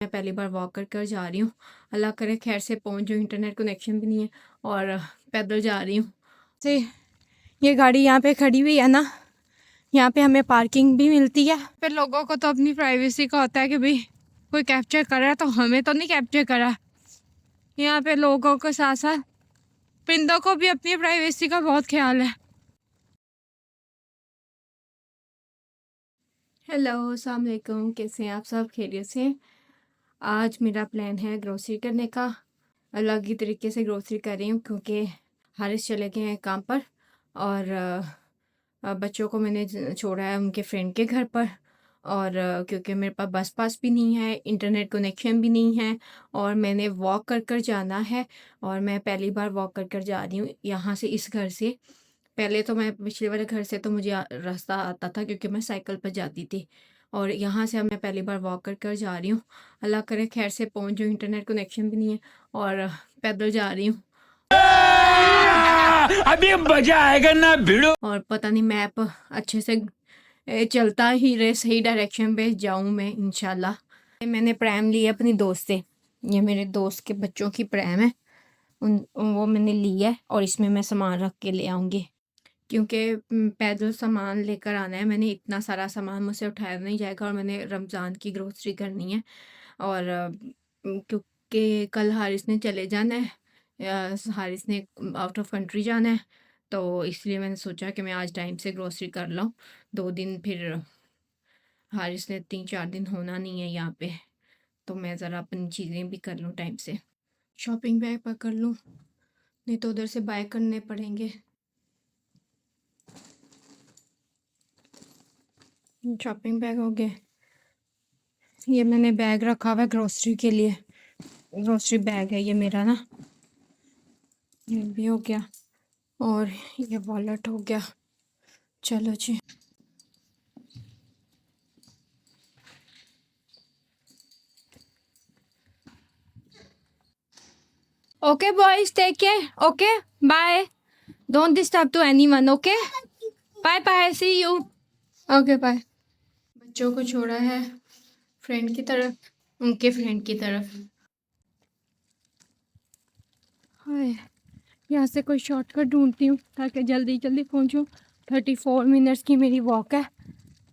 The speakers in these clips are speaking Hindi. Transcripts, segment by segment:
मैं पहली बार वॉक कर कर जा रही हूँ। अल्लाह करे खैर से पहुँच जाऊँ, इंटरनेट कनेक्शन भी नहीं है और पैदल जा रही हूँ। से ये गाड़ी यहाँ पे खड़ी हुई है ना, यहाँ पे हमें पार्किंग भी मिलती है। फिर लोगों को तो अपनी प्राइवेसी का होता है कि भाई कोई कैप्चर कर रहा है, तो हमें तो नहीं कैप्चर करा। यहाँ पे लोगों के साथ साथ परिंदों को भी अपनी प्राइवेसी का बहुत ख्याल है। हेलो, अस्सलाम वालेकुम, कैसे हैं आप सब? खैरियत से? आज मेरा प्लान है ग्रोसरी करने का। अलग ही तरीके से ग्रोसरी कर रही हूँ क्योंकि हारिस चले गए हैं काम पर और बच्चों को मैंने छोड़ा है उनके फ्रेंड के घर पर। और क्योंकि मेरे पास बस पास भी नहीं है, इंटरनेट कनेक्शन भी नहीं है और मैंने वॉक कर कर जाना है। और मैं पहली बार वॉक कर कर जा रही हूँ यहाँ से, इस घर से। पहले तो मैं पिछले वाले घर से तो मुझे रास्ता आता था क्योंकि मैं साइकिल पर जाती थी, और यहाँ से अब मैं पहली बार वॉक कर कर जा रही हूँ। अल्लाह करे खैर से पहुँच जाऊँ, इंटरनेट कनेक्शन भी नहीं है और पैदल जा रही हूँ। अभी मजा आएगा ना भिड़ो। और पता नहीं मैप अच्छे से चलता ही रहे, सही डायरेक्शन पे जाऊँ मैं इंशाल्लाह। मैंने प्रैम ली है अपनी दोस्त से, ये मेरे दोस्त के बच्चों की प्रैम है, वो मैंने ली है और इसमें मैं सामान रख के ले आऊँगी क्योंकि पैदल सामान लेकर आना है। मैंने इतना सारा सामान मुझसे उठाया नहीं जाएगा और मैंने रमज़ान की ग्रोसरी करनी है। और क्योंकि कल हारिस ने चले जाना है, हारिस ने आउट ऑफ कंट्री जाना है, तो इसलिए मैंने सोचा कि मैं आज टाइम से ग्रोसरी कर लूँ। 2 दिन फिर हारिस ने 3-4 दिन होना नहीं है यहाँ पे, तो मैं ज़रा अपनी चीज़ें भी कर लूँ टाइम से। शॉपिंग बैग पकड़ लूँ, नहीं तो उधर से बाय करने पड़ेंगे। शॉपिंग बैग हो गए। ये मैंने बैग रखा हुआ है ग्रोसरी के लिए, ग्रोसरी बैग है ये मेरा ना, ये भी हो गया और ये वॉलेट हो गया। चलो जी, okay boys, take care, okay bye, don't disturb to anyone, okay bye bye, see you, okay bye. बच्चों को छोड़ा है फ्रेंड की तरफ, उनके फ्रेंड की तरफ। हाय, यहाँ से कोई शॉर्टकट ढूंढती हूँ ताकि जल्दी जल्दी पहुँचूँ। 34 मिनट्स की मेरी वॉक है,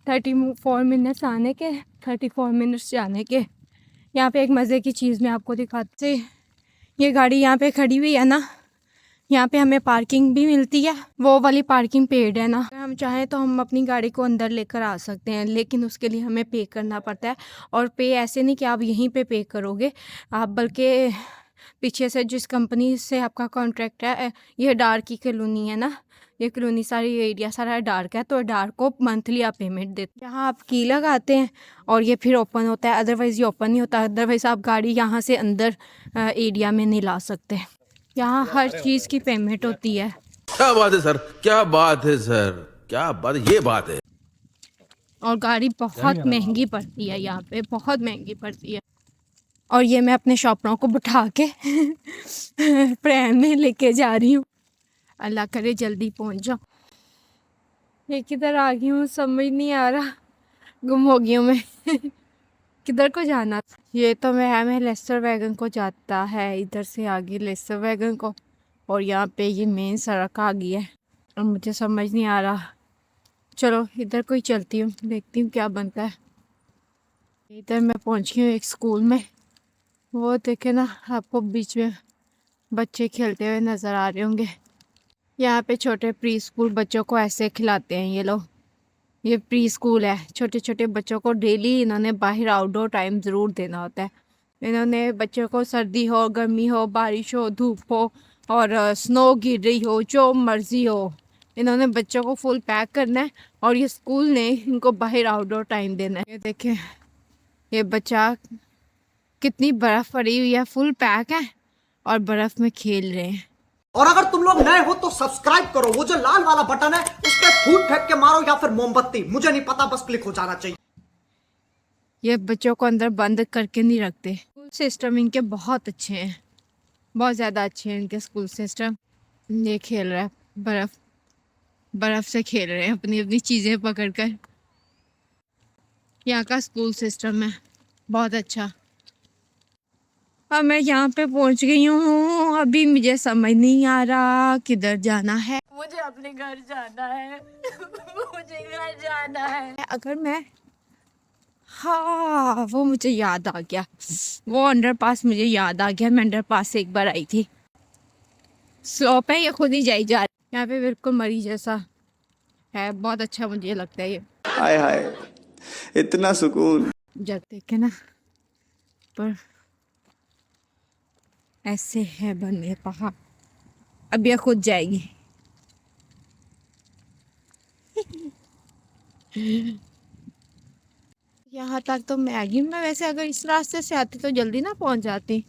34 मिनट्स आने के, 34 मिनट्स जाने के। यहाँ पे एक मज़े की चीज़ मैं आपको दिखाती। ये गाड़ी यहाँ पे खड़ी हुई है ना, यहाँ पे हमें पार्किंग भी मिलती है, वो वाली पार्किंग पेड है ना। अगर हम चाहें तो हम अपनी गाड़ी को अंदर लेकर आ सकते हैं, लेकिन उसके लिए हमें पे करना पड़ता है। और पे ऐसे नहीं कि आप यहीं पे करोगे आप, बल्कि पीछे से जिस कंपनी से आपका कॉन्ट्रैक्ट है, ये डार्क की कॉलोनी है ना, ये कॉलोनी सारी एरिया सारा डार्क है, तो डार्क को मंथली आप पेमेंट देते हैं। यहाँ आप की लगाते हैं और ये फिर ओपन होता है, अदरवाइज़ ये ओपन नहीं होता। अदरवाइज़ आप गाड़ी यहाँ से अंदर एरिया में नहीं ला सकते। यहाँ हर चीज़ की पेमेंट होती है। क्या बात है सर, क्या बात है सर, क्या बात है, ये बात है। और गाड़ी बहुत महंगी पड़ती है यहाँ पे, बहुत महंगी पड़ती है। और ये मैं अपने शॉपरों को बिठा के प्रैम में लेके जा रही हूँ। अल्लाह करे जल्दी पहुँच जाओ। ये किधर आ गई हूँ समझ नहीं आ रहा, गुम हो गई हूँ मैं किधर को जाना। ये तो मैं लेस्टर वैगन को जाता है, इधर से आ गई लेस्टर वैगन को, और यहाँ पे ये मेन सड़क आ गई है। और मुझे समझ नहीं आ रहा, चलो इधर को ही चलती हूँ, देखती हूँ क्या बनता है। इधर मैं पहुँच गई हूँ एक स्कूल में, वो देखे ना आपको बीच में बच्चे खेलते हुए नज़र आ रहे होंगे। यहाँ पे छोटे प्री स्कूल बच्चों को ऐसे खिलाते हैं ये लोग। ये प्री स्कूल है, छोटे छोटे बच्चों को डेली इन्होंने बाहर आउटडोर टाइम ज़रूर देना होता है। इन्होंने बच्चों को सर्दी हो, गर्मी हो, बारिश हो, धूप हो और स्नो गिर रही हो, जो मर्ज़ी हो, इन्होंने बच्चों को फुल पैक करना है और ये स्कूल ने इनको बाहर आउटडोर टाइम देना है। ये देखें, ये बच्चा कितनी बर्फ़ पड़ी हुई है, फुल पैक है और बर्फ़ में खेल रहे हैं। और अगर तुम लोग नए हो तो सब्सक्राइब करो, वो जो लाल वाला बटन है उस पर फूट फेंक के मारो या फिर मोमबत्ती, मुझे नहीं पता, बस क्लिक हो जाना चाहिए। ये बच्चों को अंदर बंद करके नहीं रखते। स्कूल सिस्टम इनके बहुत अच्छे हैं, बहुत ज़्यादा अच्छे हैं इनके स्कूल सिस्टम। ये खेल रहा है बर्फ़ से खेल रहे हैं अपनी अपनी चीज़ें पकड़कर। यहाँ का स्कूल सिस्टम है बहुत अच्छा। अब मैं यहाँ पे पहुँच गई हूँ। अभी मुझे समझ नहीं आ रहा किधर जाना है। मुझे अपने घर जाना है। मुझे घर जाना है। अगर मैं हाँ वो मुझे याद आ गया, वो अंडरपास मुझे याद आ गया। मैं अंडरपास से एक बार आई थी। स्लोप है, ये खुद ही जाई जा रही है। यहाँ पे बिल्कुल मरी जैसा है, बहुत अच्छा मुझे लगता है ये। हाय हाय, इतना सुकून। जब देखे ना पर ऐसे है बने पहाड़। अब ये खुद जाएगी। यहाँ तक तो मैगी में वैसे अगर इस रास्ते से आती तो जल्दी ना पहुंच जाती।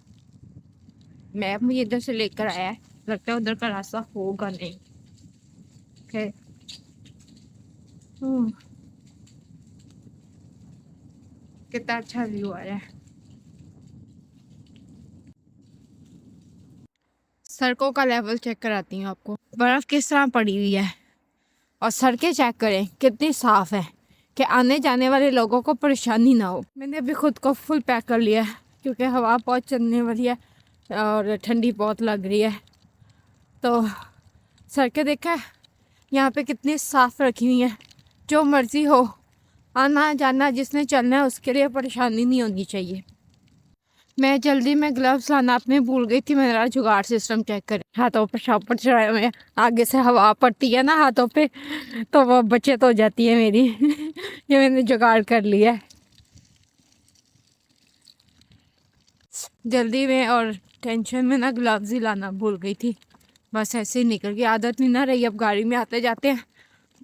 मैप मुझे इधर से लेकर आया है, लगता है उधर का रास्ता होगा नहीं। है कितना अच्छा व्यू आ रहा है। सड़कों का लेवल चेक कराती हूँ आपको। बर्फ किस तरह पड़ी हुई है और सड़कें चेक करें कितनी साफ है कि आने जाने वाले लोगों को परेशानी ना हो। मैंने अभी खुद को फुल पैक कर लिया है क्योंकि हवा बहुत चलने वाली है और ठंडी बहुत लग रही है। तो सड़कें देखा है यहाँ पे कितनी साफ रखी हुई हैं। जो मर्जी हो आना जाना, जिसने चलना है उसके लिए परेशानी नहीं होनी चाहिए। मैं जल्दी में ग्लव्स लाना अपने भूल गई थी। मेरा जुगाड़ सिस्टम चेक कर, हाथों पर शॉपर चढ़ाए हुए, आगे से हवा पड़ती है ना हाथों पे तो वो बचत हो जाती है मेरी। ये मैंने जुगाड़ कर लिया है जल्दी में, और टेंशन में ना ग्लव्स ही लाना भूल गई थी। बस ऐसे ही निकल गई, आदत नहीं ना रही। अब गाड़ी में आते जाते हैं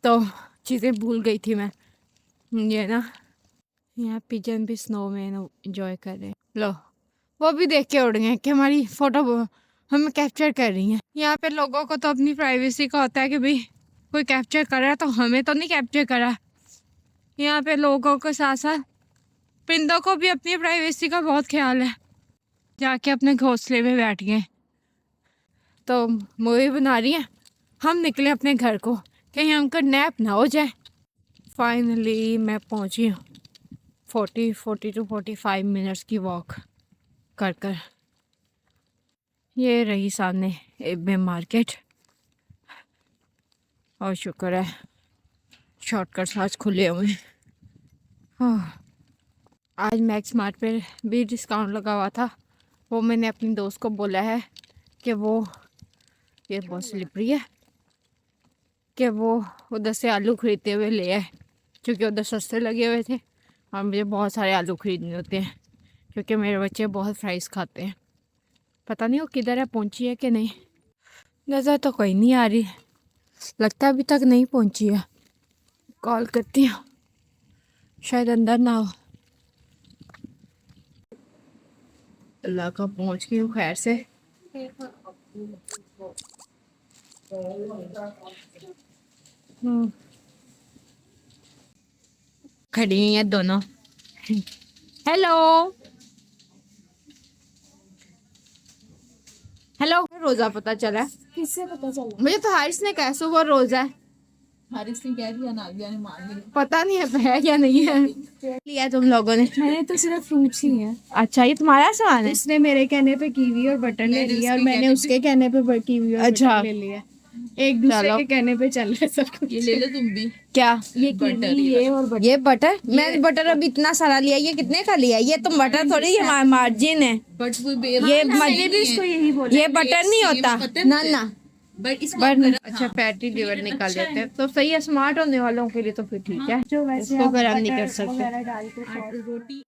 तो चीज़ें भूल गई थी मैं। ये ना यहाँ पिजन भी स्नो में एंजॉय कर रहे हैं। लो वो भी देख के उड़ गए कि हमारी फ़ोटो हमें कैप्चर कर रही हैं। यहाँ पे लोगों को तो अपनी प्राइवेसी का होता है कि भाई कोई कैप्चर कर रहा है तो हमें तो नहीं कैप्चर करा। यहाँ पे लोगों के साथ साथ परिंदों को भी अपनी प्राइवेसी का बहुत ख्याल है। जाके अपने घोंसले में बैठ गए। तो मूवी बना रही है, हम निकले अपने घर को, कहीं हमको नैप ना हो जाए। फाइनली मैं पहुँची हूँ 40 to 45 मिनट्स की वॉक कर कर। ये रही सामने एबे मार्केट, और शुक्र है शॉर्टकट्स आज खुले हुए हैं। हाँ, आज मैक्स मार्ट पे भी डिस्काउंट लगा हुआ था। वो मैंने अपनी दोस्त को बोला है कि वो, ये बहुत स्लिपरी है, कि वो उधर से आलू खरीदते हुए ले आए क्योंकि उधर सस्ते लगे हुए थे और मुझे बहुत सारे आलू खरीदने होते हैं क्योंकि मेरे बच्चे बहुत फ्राइज़ खाते हैं। पता नहीं वो किधर है, पहुंची है कि नहीं। नज़र तो कोई नहीं आ रही, लगता है अभी तक नहीं पहुंची है। कॉल करती हूँ, शायद अंदर ना हो। अल्लाह का पहुंच गई हूँ खैर से। खड़ी हुई है दोनों। हेलो हेलो, रोजा पता चला? किससे पता चला? मुझे तो हारिस ने कहा सुबह रोजा है। हारिस ने कह दिया, नादिया ने मान लिया। पता नहीं है या नहीं है। लिया तुम लोगों ने? मैंने तो सिर्फ फ्रूट्स ही हैं। अच्छा, ये तुम्हारा सामान है? उसने मेरे कहने पे कीवी और बटर ले लिया और मैंने उसके कहने पे कीवी और अच्छा। बटर ले लिया। एक दूसरे के कहने पे चल रहे सब कुछ। ये ले लो तुम भी। क्या? ये कीवी, ये और बटर। ये बटर? मैंने बटर अभी इतना सारा लिया, ये कितने का लिया? ये तुम बटर थोड़ी, ये मार्जिन है। बट वो ये मैंने भी इसको यही बोला। ये बटर नहीं होता ना ना। बट इसको बट अच्छा फैटी लिवर निकाल लेते हैं तो सही है। स्मार्ट होने वालों के लिए तो फिर ठीक है, जो वैसे इसको आप गरम नहीं बटर कर सकते। वगैरह डाल के रोटी